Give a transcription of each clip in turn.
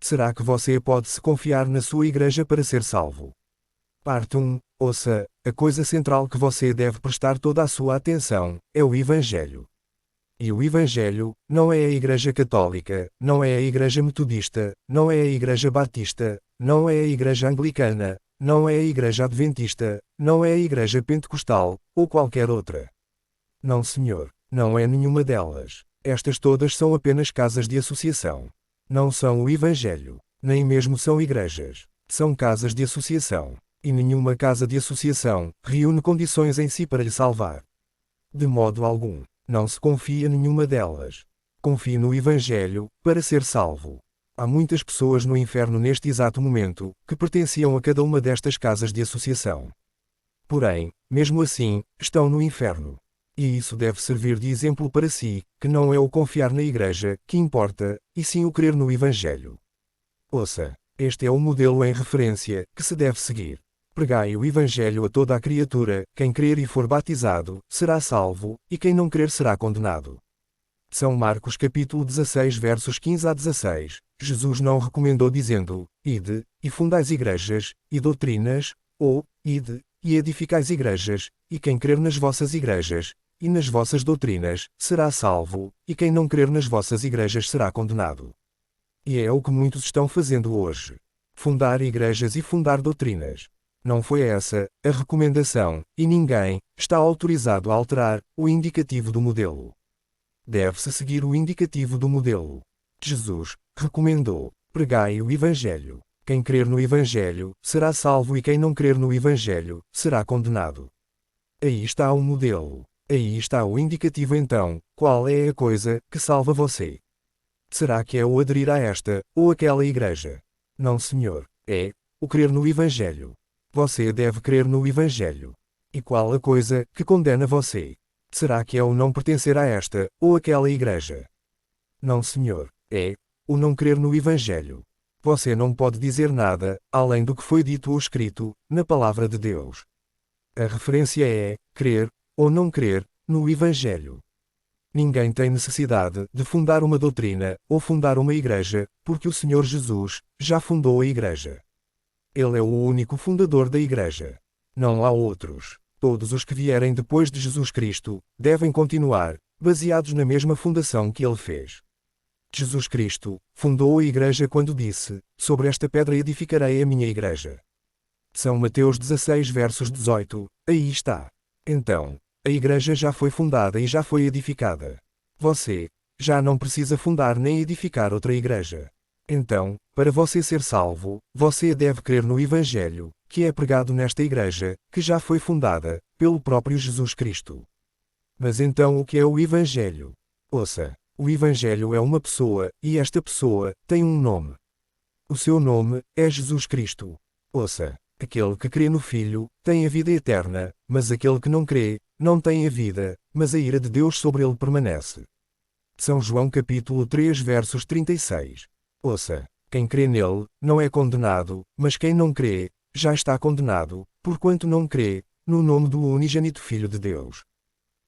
Será que você pode se confiar na sua igreja para ser salvo? Parte 1. Ouça, a coisa central que você deve prestar toda a sua atenção é o Evangelho. E o Evangelho não é a Igreja Católica, não é a Igreja Metodista, não é a Igreja Batista, não é a Igreja Anglicana, não é a Igreja Adventista, não é a Igreja Pentecostal, ou qualquer outra. Não, senhor, não é nenhuma delas. Estas todas são apenas casas de associação. Não são o Evangelho, nem mesmo são igrejas. São casas de associação. E nenhuma casa de associação reúne condições em si para lhe salvar. De modo algum. Não se confie em nenhuma delas. Confie no Evangelho, para ser salvo. Há muitas pessoas no inferno neste exato momento, que pertenciam a cada uma destas casas de associação. Porém, mesmo assim, estão no inferno. E isso deve servir de exemplo para si, que não é o confiar na igreja que importa, e sim o crer no Evangelho. Ouça, este é o modelo em referência que se deve seguir. Pregai o Evangelho a toda a criatura, quem crer e for batizado, será salvo, e quem não crer será condenado. São Marcos capítulo 16 versos 15 a 16, Jesus não recomendou dizendo, ide, e fundais igrejas, e doutrinas, ou, ide, e edificais igrejas, e quem crer nas vossas igrejas, e nas vossas doutrinas, será salvo, e quem não crer nas vossas igrejas será condenado. E é o que muitos estão fazendo hoje. Fundar igrejas e fundar doutrinas. Não foi essa a recomendação, e ninguém está autorizado a alterar o indicativo do modelo. Deve-se seguir o indicativo do modelo. Jesus recomendou: pregai o Evangelho. Quem crer no Evangelho será salvo e quem não crer no Evangelho será condenado. Aí está o modelo. Aí está o indicativo então, qual é a coisa que salva você? Será que é o aderir a esta ou aquela igreja? Não, senhor. É o crer no Evangelho. Você deve crer no Evangelho. E qual a coisa que condena você? Será que é o não pertencer a esta ou aquela igreja? Não, senhor. É o não crer no Evangelho. Você não pode dizer nada, além do que foi dito ou escrito, na palavra de Deus. A referência é crer, ou não crer, no Evangelho. Ninguém tem necessidade de fundar uma doutrina, ou fundar uma igreja, porque o Senhor Jesus já fundou a igreja. Ele é o único fundador da igreja. Não há outros. Todos os que vierem depois de Jesus Cristo devem continuar, baseados na mesma fundação que ele fez. Jesus Cristo fundou a igreja quando disse: sobre esta pedra edificarei a minha igreja. São Mateus 16 versos 18, aí está. Então, a igreja já foi fundada e já foi edificada. Você já não precisa fundar nem edificar outra igreja. Então, para você ser salvo, você deve crer no Evangelho, que é pregado nesta igreja, que já foi fundada pelo próprio Jesus Cristo. Mas então o que é o Evangelho? Ouça, o Evangelho é uma pessoa, e esta pessoa tem um nome. O seu nome é Jesus Cristo. Ouça, aquele que crê no Filho tem a vida eterna, mas aquele que não crê, não tem a vida, mas a ira de Deus sobre ele permanece. São João capítulo 3 versos 36. Ouça, quem crê nele, não é condenado, mas quem não crê, já está condenado, porquanto não crê no nome do unigênito Filho de Deus.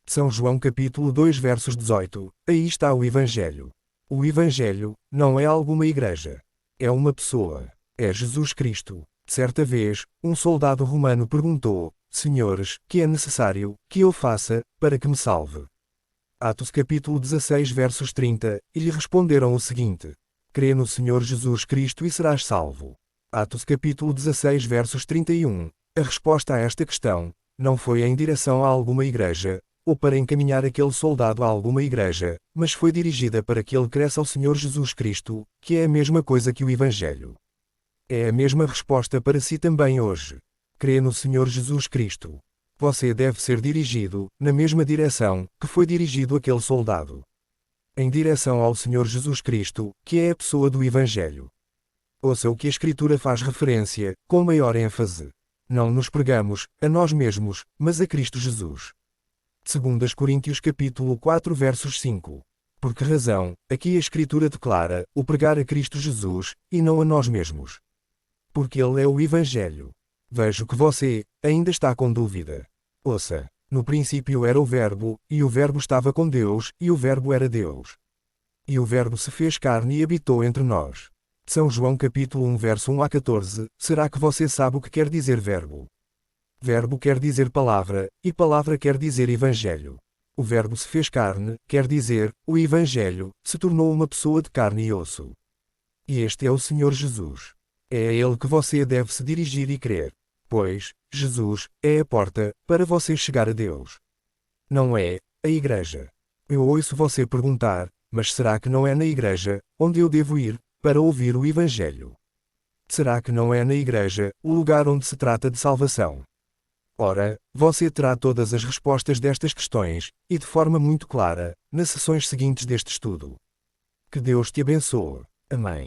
São João capítulo 2 versos 18, aí está o Evangelho. O Evangelho não é alguma igreja. É uma pessoa. É Jesus Cristo. Certa vez, um soldado romano perguntou: Senhores, que é necessário que eu faça para que me salve? Atos capítulo 16 versos 30, e lhe responderam o seguinte: crê no Senhor Jesus Cristo e serás salvo. Atos capítulo 16 versos 31. A resposta a esta questão não foi em direção a alguma igreja, ou para encaminhar aquele soldado a alguma igreja, mas foi dirigida para que ele cresça ao Senhor Jesus Cristo, que é a mesma coisa que o Evangelho. É a mesma resposta para si também hoje. Crê no Senhor Jesus Cristo. Você deve ser dirigido na mesma direção que foi dirigido aquele soldado. Em direção ao Senhor Jesus Cristo, que é a pessoa do Evangelho. Ouça o que a Escritura faz referência, com maior ênfase. Não nos pregamos a nós mesmos, mas a Cristo Jesus. 2 Coríntios capítulo 4 versos 5. Por que razão, aqui a Escritura declara o pregar a Cristo Jesus, e não a nós mesmos? Porque Ele é o Evangelho. Vejo que você ainda está com dúvida. Ouça, no princípio era o Verbo, e o Verbo estava com Deus, e o Verbo era Deus. E o Verbo se fez carne e habitou entre nós. São João capítulo 1 verso 1 a 14, será que você sabe o que quer dizer verbo? Verbo quer dizer palavra, e palavra quer dizer evangelho. O verbo se fez carne, quer dizer, o evangelho, se tornou uma pessoa de carne e osso. E este é o Senhor Jesus. É a Ele que você deve se dirigir e crer. Pois, Jesus, é a porta, para você chegar a Deus. Não é, a igreja. Eu ouço você perguntar, mas será que não é na igreja, onde eu devo ir, para ouvir o Evangelho? Será que não é na igreja, o lugar onde se trata de salvação? Ora, você terá todas as respostas destas questões, e de forma muito clara, nas sessões seguintes deste estudo. Que Deus te abençoe. Amém.